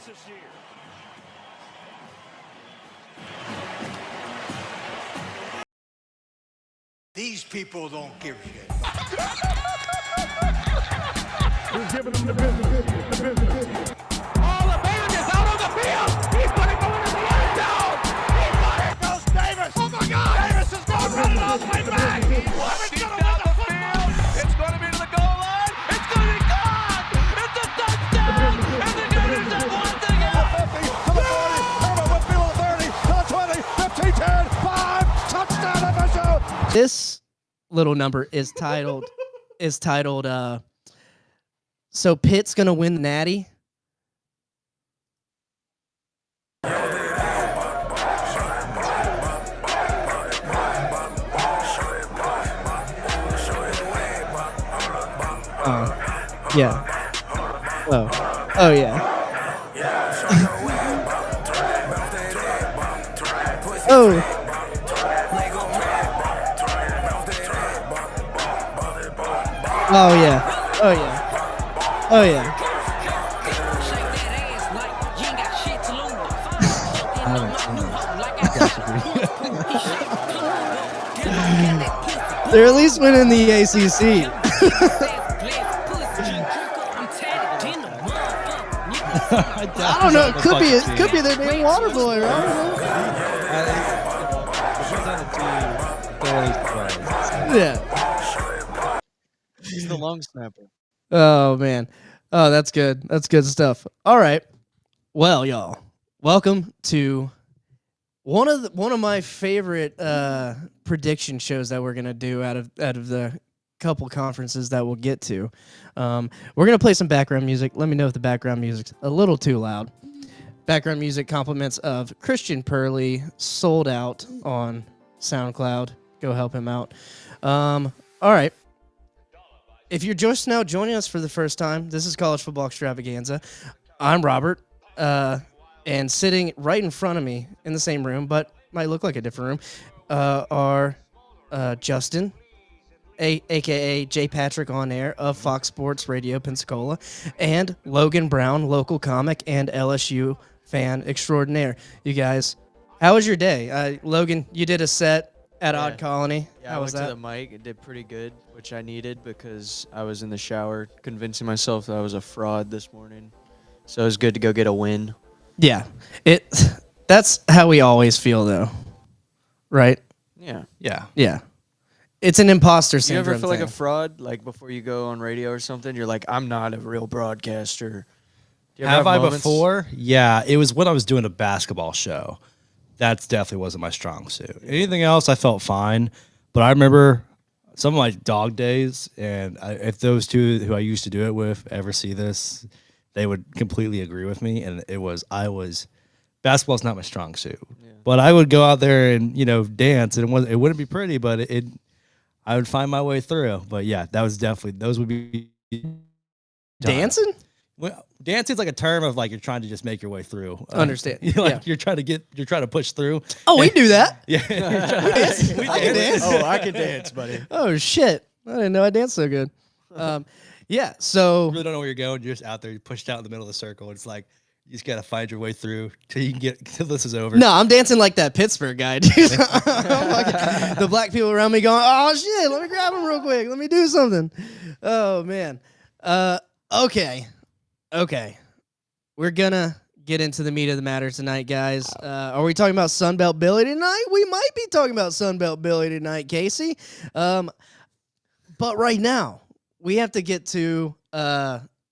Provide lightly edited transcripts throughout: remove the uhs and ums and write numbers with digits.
this year. These people don't give a shit. Who's giving them the business? All the man is out on the field. He's going to go into the end zone. He's got it. Goes Davis. Oh my God. Davis is going to run it all the way back. He's going to win the football. It's going to be to the goal line. It's going to be gone. It's a touchdown. And the Gators have won the game. To the 40. Herman Whitfield to the 30. To the 20. 15, 10, 5. Touchdown FSU. This little number is titled so Pitt's gonna win the Natty. Yeah. Oh yeah. Oh. Oh yeah. Oh yeah. Oh yeah. They're at least winning the ACC. I don't know. It could be their damn water boy, right? Yeah. He's the long snapper. Oh man. Oh, that's good. That's good stuff. All right. Well, y'all, welcome to one of my favorite prediction shows that we're gonna do out of the couple conferences that we'll get to. We're gonna play some background music. Let me know if the background music's a little too loud. Background music compliments of Christian Purley, sold out on SoundCloud. Go help him out. All right. If you're just now joining us for the first time, this is College Football Extravaganza. I'm Robert, and sitting right in front of me in the same room, but might look like a different room, are Justin, a.k.a. J. Patrick on air of Fox Sports Radio Pensacola, and Logan Brown, local comic and LSU fan extraordinaire. You guys, how was your day? Logan, you did a set at Odd Colony. Yeah, how I was went that? to the mic. It did pretty good, which I needed because I was in the shower convincing myself that I was a fraud this morning. So it was good to go get a win. Yeah, that's how we always feel, though, right? Yeah. Yeah, it's an imposter You syndrome. ever feel like a thing. fraud, like before you go on radio or something? You're like, I'm not a real broadcaster. Do you ever Have I moments? before? Yeah, it was when I was doing a basketball show. That definitely wasn't my strong suit. Anything else, I felt fine. But I remember some of my dog days, and if those two who I used to do it with ever see this, they would completely agree with me. And basketball's not my strong suit. Yeah. But I would go out there and dance, and it wouldn't be pretty, but I would find my way through. But yeah, that was definitely those would be Dancing. Well, dancing's like a term of like you're trying to just make your way through. Understand? You're trying to push through. Oh, we do that. Yeah, We dance. Oh, I can dance, buddy. Oh shit! I didn't know I danced so good. Yeah. So you really don't know where you're going. You're just out there. You're pushed out in the middle of the circle. It's like you just gotta find your way through till you can get till this is over. no, I'm dancing like that Pittsburgh guy, dude. The black people around me going, "Oh shit! Let me grab him real quick. Let me do something." Oh man. Okay. We're gonna get into the meat of the matter tonight, guys. Are we talking about Sunbelt Billy tonight? We might be talking about Sunbelt Billy tonight, Casey. But right now, we have to get to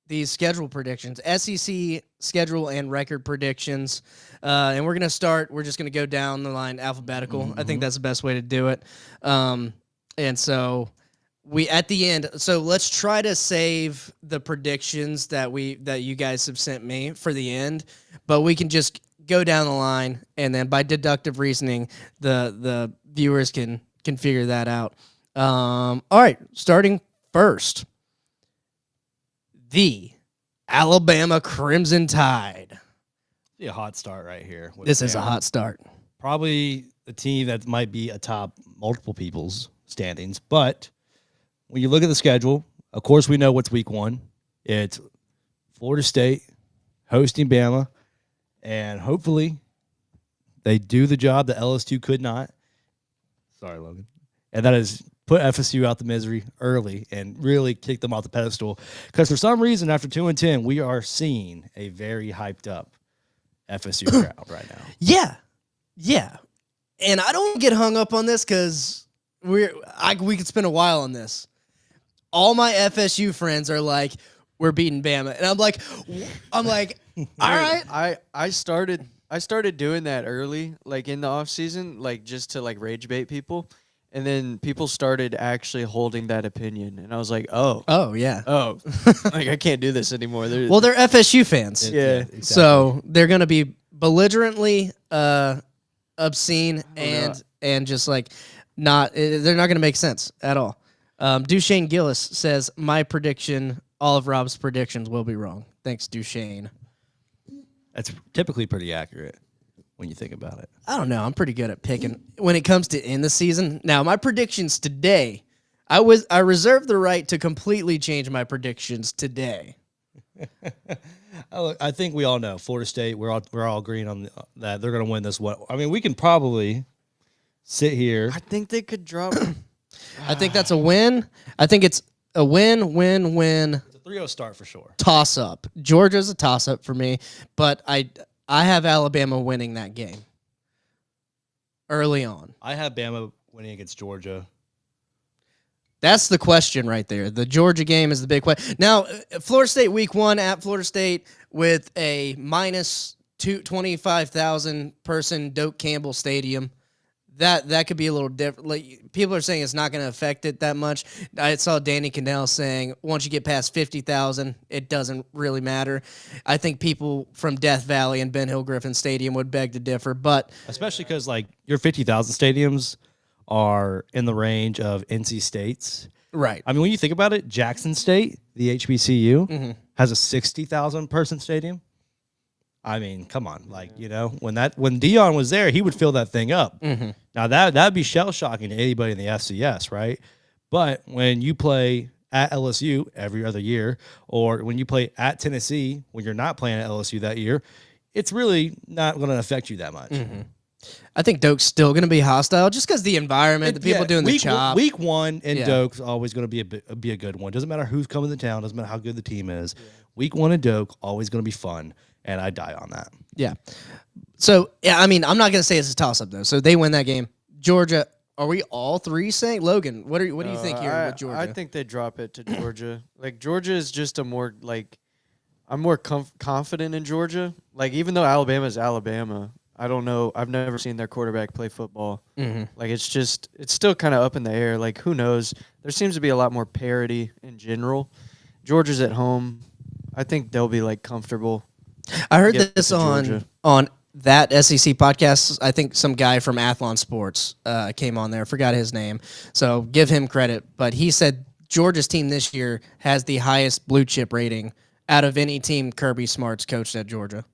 these schedule predictions, SEC schedule and record predictions. And we're gonna start. We're just gonna go down the line alphabetical. Mm-hmm. I think that's the best way to do it. And so. We at the end, so let's try to save the predictions that you guys have sent me for the end, but we can just go down the line, and then by deductive reasoning, the viewers can figure that out. All right, starting first, the Alabama Crimson Tide. See a hot start right here. This is a hot start. Probably a team that might be atop multiple people's standings, but. When you look at the schedule, of course, we know what's week one. It's Florida State hosting Bama, and hopefully they do the job that LSU could not. Sorry, Logan. And that is put FSU out the misery early and really kick them off the pedestal. Because for some reason, after 2-10, we are seeing a very hyped up FSU crowd right now. Yeah. Yeah. And I don't get hung up on this because we could spend a while on this. All my FSU friends are like, we're beating Bama. And I'm like, all right. I started doing that early, like in the off season, like just to like rage bait people. And then people started actually holding that opinion. And I was like, Oh, yeah. like I can't do this anymore. Well, they're FSU fans. Yeah. Exactly. So they're going to be belligerently obscene and just like they're not going to make sense at all. Duchesne Gillis says, my prediction, all of Rob's predictions will be wrong. Thanks, Duchesne. That's typically pretty accurate when you think about it. I don't know. I'm pretty good at picking when it comes to in the season. Now, my predictions today, I reserve the right to completely change my predictions today. I think we all know Florida State. We're all agreeing on that they're going to win this one. I mean, we can probably sit here. I think they could drop. I think that's a win. I think it's a win. It's a 3-0 start for sure. Toss up. Georgia's a toss up for me, but I have Alabama winning that game early on. I have Bama winning against Georgia. That's the question right there. The Georgia game is the big question. Now, Florida State week 1 at Florida State with a minus 25,000 person Doak Campbell Stadium. That could be a little different. Like, people are saying it's not going to affect it that much. I saw Danny Cannell saying once you get past 50,000, it doesn't really matter. I think people from Death Valley and Ben Hill Griffin Stadium would beg to differ, but Especially because, like, your 50,000 stadiums are in the range of NC State's. right. I mean, when you think about it, Jackson State, the HBCU, has a 60,000 person stadium. I mean, come on, like, you know, when Dion was there, he would fill that thing up. Now that'd be shell shocking to anybody in the FCS, right? But when you play at LSU every other year, or when you play at Tennessee when you're not playing at LSU that year, it's really not going to affect you that much. I think Doak's still going to be hostile just because the environment, the people doing the chop. Week 1 in Yeah. Doak's always going to be a good one. Doesn't matter who's coming to town. Doesn't matter how good the team is. Week 1 in Doak always going to be fun, and I die on that. Yeah. So, yeah, I mean, I'm not going to say it's a toss-up, though. So they win that game. Georgia, are we all three saying? Logan, what do you think here with Georgia? I think they drop it to Georgia. Like, Georgia is just a more, like, I'm more confident in Georgia. Like, even though Alabama is Alabama, I don't know. I've never seen their quarterback play football. Like, it's still kind of up in the air. Like, who knows? There seems to be a lot more parity in general. Georgia's at home. I think they'll be, like, comfortable. I heard Get this to Georgia. on that SEC podcast. I think some guy from Athlon Sports came on there. Forgot his name. So give him credit. But he said Georgia's team this year has the highest blue chip rating out of any team Kirby Smart's coached at Georgia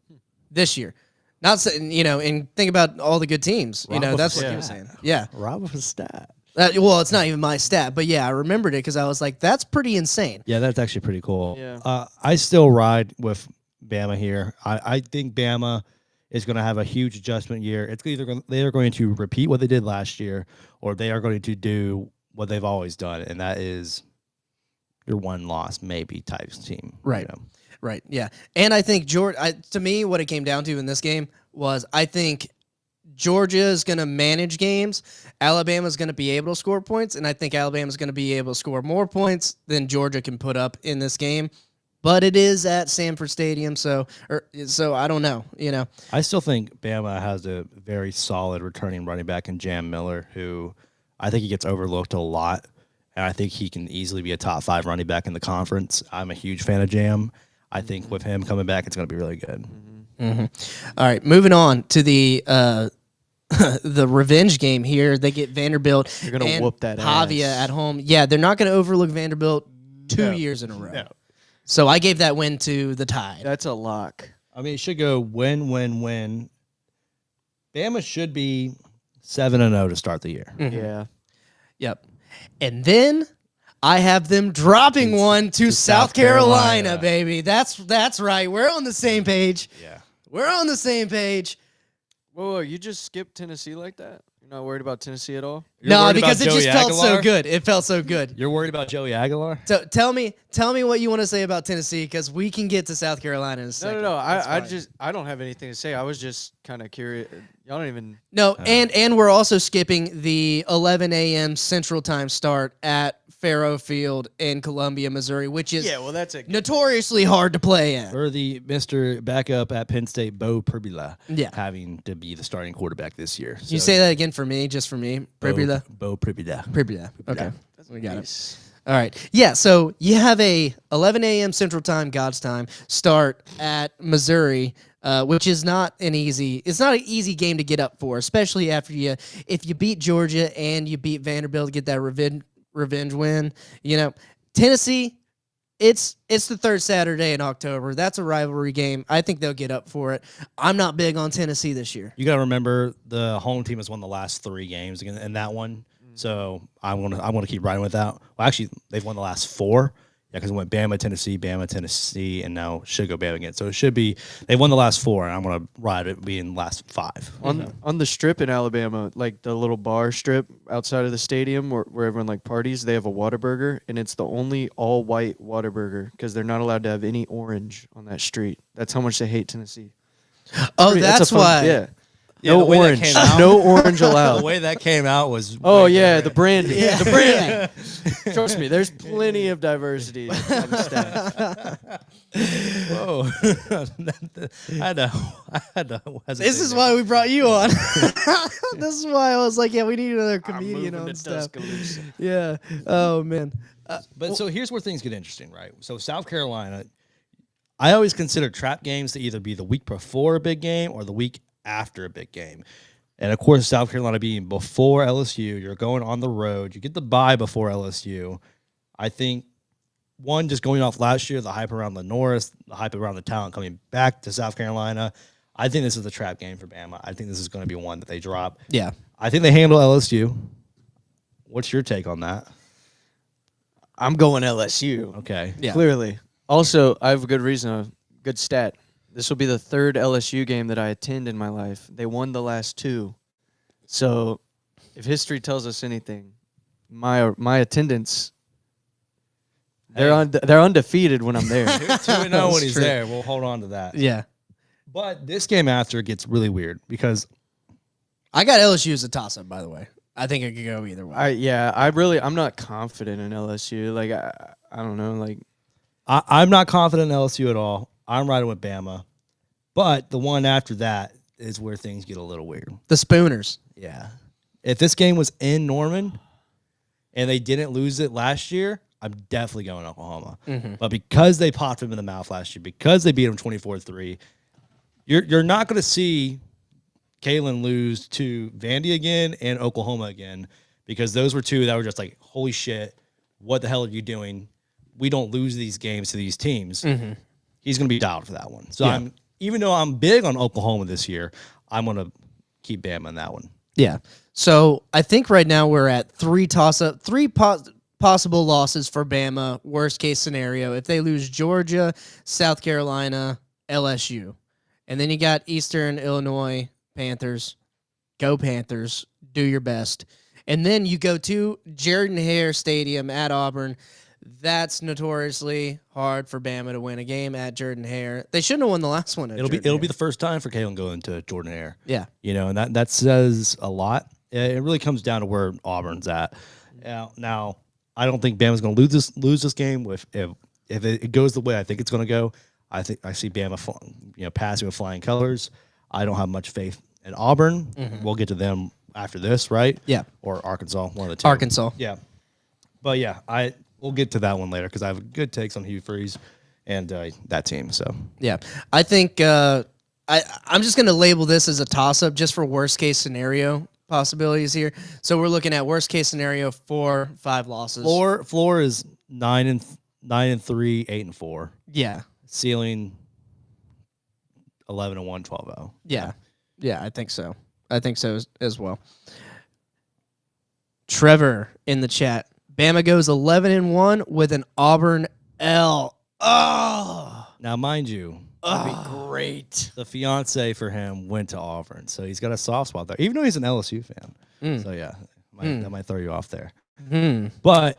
this year. Not saying, and think about all the good teams. That's what he was saying. Yeah. Rob of a stat. Well, it's not even my stat, but yeah, I remembered it because I was like, that's pretty insane. Yeah, that's actually pretty cool. Yeah. I still ride with Bama here. I think Bama is going to have a huge adjustment year. It's either they are going to repeat what they did last year, or they are going to do what they've always done, and that is your one loss maybe type team. Right. Right. Yeah. And I think to me, what it came down to in this game was I think Georgia is going to manage games. Alabama is going to be able to score points, and I think Alabama is going to be able to score more points than Georgia can put up in this game. But it is at Sanford Stadium, so I don't know. I still think Bama has a very solid returning running back in Jam Miller, who I think he gets overlooked a lot, and I think he can easily be a top 5 running back in the conference. I'm a huge fan of Jam. I think with him coming back, it's going to be really good. All right, moving on to the the revenge game here. They get Vanderbilt. They're going to whoop that Pavia ass. at home. Yeah, they're not going to overlook Vanderbilt 2 years in a row. No. So I gave that win to the Tide. That's a lock. I mean, it should go win, win, win. Bama should be 7-0 to start the year. Yeah. Yep. And then I have them dropping one to South Carolina, baby. That's right. We're on the same page. Yeah. We're on the same page. Whoa, you just skipped Tennessee like that? You're not worried about Tennessee at all? You're No, worried because about it just Joey felt so Aguilar? good. It felt so good. You're worried about Joey Aguilar? So tell me what you want to say about Tennessee, because we can get to South Carolina in a second. No. That's I fine. I don't have anything to say. I was just kind of curious. Y'all don't even. No, and we're also skipping the 11 a.m. Central Time start at Faro Field in Columbia, Missouri, which is Yeah, well, that's a. notoriously hard to play at. Or the Mr. Backup at Penn State, Bo Pribula, Yeah. having to be the starting quarterback this year. Can you say that again for me, just for me? Pribula? Bo Pribula. Pribula. Okay. We got it. All right. Yeah, so you have a 11 a.m. Central Time, God's time, start at Missouri, which is not an easy game to get up for, especially if you beat Georgia and you beat Vanderbilt to get that revenge win. You know, Tennessee, it's the third Saturday in October. That's a rivalry game. I think they'll get up for it. I'm not big on Tennessee this year. You got to remember the home team has won the last 3 games in that one. So I want to keep riding with that. Well, actually, they've won the last 4. Yeah, because it went Bama, Tennessee, and now should go Bama again. So it should be they won the last 4, and I'm gonna ride it being last 5. On the strip in Alabama, like the little bar strip outside of the stadium where everyone like parties, they have a Whataburger, and it's the only all white Whataburger because they're not allowed to have any orange on that street. That's how much they hate Tennessee. Oh, That's a that's fun- why. Yeah. Yeah, No the way that orange. came out- No orange The allowed. way that came out was Oh yeah, the branding. Yeah. The branding. Trust me, there's plenty of diversity on the staff. whoa. I had to hesitate This is there. why we brought you on. This is why I was like, yeah, we need another I'm comedian moving on to stuff. Tuscaloosa. Yeah. Oh man. But so here's where things get interesting, right? So South Carolina, I always consider trap games to either be the week before a big game or the week after a big game. And of course, South Carolina being before LSU, you're going on the road. You get the bye before LSU. I think, one, just going off last year, the hype around the Norris, the hype around the talent coming back to South Carolina, I think this is a trap game for Bama. I think this is going to be one that they drop. Yeah. I think they handle LSU. What's your take on that? I'm going LSU. Okay. Yeah. Clearly. Also, I have a good reason, a good stat. This will be the 3rd LSU game that I attend in my life. They won the last 2. So, if history tells us anything, my attendance, they're undefeated when I'm there. 2-0 when he's true. there. We'll hold on to that. Yeah. But this game after gets really weird because I got LSU as a toss up, by the way. I think it could go either way. I'm not confident in LSU. Like I don't know. Like I'm not confident in LSU at all. I'm riding with Bama. But the one after that is where things get a little weird. The Spooners. Yeah. If this game was in Norman and they didn't lose it last year, I'm definitely going Oklahoma. But because they popped him in the mouth last year, because they beat him 24-3, you're not going to see Kalen lose to Vandy again and Oklahoma again, because those were 2 that were just like, holy shit, what the hell are you doing? We don't lose these games to these teams. He's going to be dialed for that one. So even though I'm big on Oklahoma this year, I'm going to keep Bama in that one. Yeah. So I think right now we're at 3 possible losses for Bama. Worst case scenario, if they lose Georgia, South Carolina, LSU, and then you got Eastern Illinois Panthers. Go Panthers. Do your best. And then you go to Jordan Hare Stadium at Auburn. That's notoriously hard for Bama to win a game at Jordan Hare. They shouldn't have won the last one. It'll be the first time for Kalen going to Jordan Hare. Yeah. You know, and that says a lot. It really comes down to where Auburn's at. Now I don't think Bama's going to lose this game. If it goes the way I think it's going to go, I see Bama passing with flying colors. I don't have much faith in Auburn. We'll get to them after this, right? Yeah. Or Arkansas, one of the 2. Arkansas. Yeah. But yeah, we'll get to that one later because I have good takes on Hugh Freeze and that team. So Yeah. I think I'm just going to label this as a toss-up just for worst-case scenario possibilities here. So we're looking at worst-case scenario 4-5 losses. floor is 9-3, 8-4. Yeah. Ceiling 11-1, 12-0. Yeah. Yeah, I think so. I think so as well. Trevor in the chat. Bama goes 11-1 with an Auburn L. Oh. Now, mind you, That'd be great. The fiance for him went to Auburn, so he's got a soft spot there, even though he's an LSU fan. So yeah, that might throw you off there. But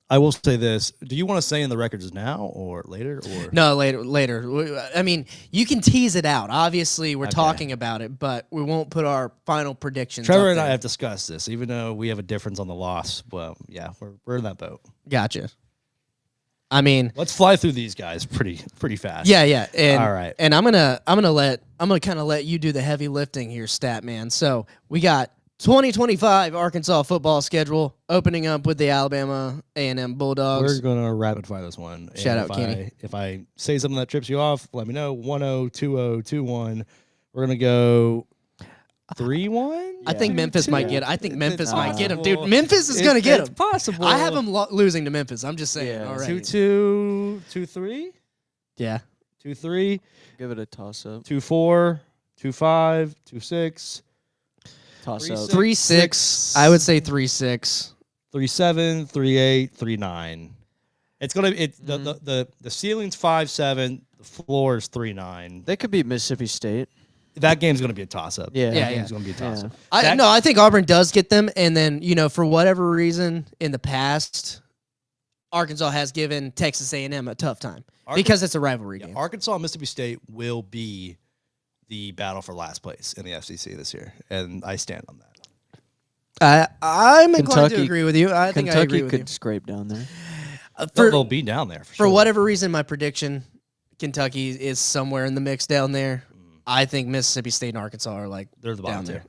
I will say this: do you want to say in the records now or later? Or No, later. I mean, you can tease it out. Obviously, we're talking about it, but we won't put our final predictions. Trevor up and I there. have discussed this, even though we have a difference on the loss. Well, yeah, we're in that boat. Gotcha. I mean, Let's fly through these guys pretty fast. yeah. And, All right. And I'm gonna kind of let you do the heavy lifting here, stat man. So we got 2025 Arkansas football schedule opening up with the Alabama A&M Bulldogs. We're gonna rapid fire this one. And Shout out, if Kenny. If I say something that trips you off, let me know. 1-0, 2-0, 2-1. We're gonna go 3-1. I think Memphis might get. I think Memphis might get him, dude. possible. Memphis is gonna get It's him. possible. I have him losing to Memphis. I'm just saying. Yeah. All right. 2-2, 2-3, Yeah. 2-3, Give it a toss up. 2-4, 2-5, 2-6, Toss 3-6. up. 3-6. I would say 3-6. 3-7, 3-8, 3-9. It's gonna the ceiling's 5-7, the floor is 3-9. They could beat Mississippi State. That game's gonna be a toss up. Yeah. that Yeah, game's yeah. gonna be a toss up. I think Auburn does get them, and then for whatever reason in the past, Arkansas has given Texas A&M a tough time because it's a rivalry game. Arkansas and Mississippi State will be the battle for last place in the FCC this year, and I stand on that. I'm inclined to Kentucky- agree with you. I think I agree Kentucky with could you. scrape down there. They'll be down there for For sure. whatever reason, my prediction, Kentucky is somewhere in the mix down there. I think Mississippi State and Arkansas are like They're the down bottom there. tier.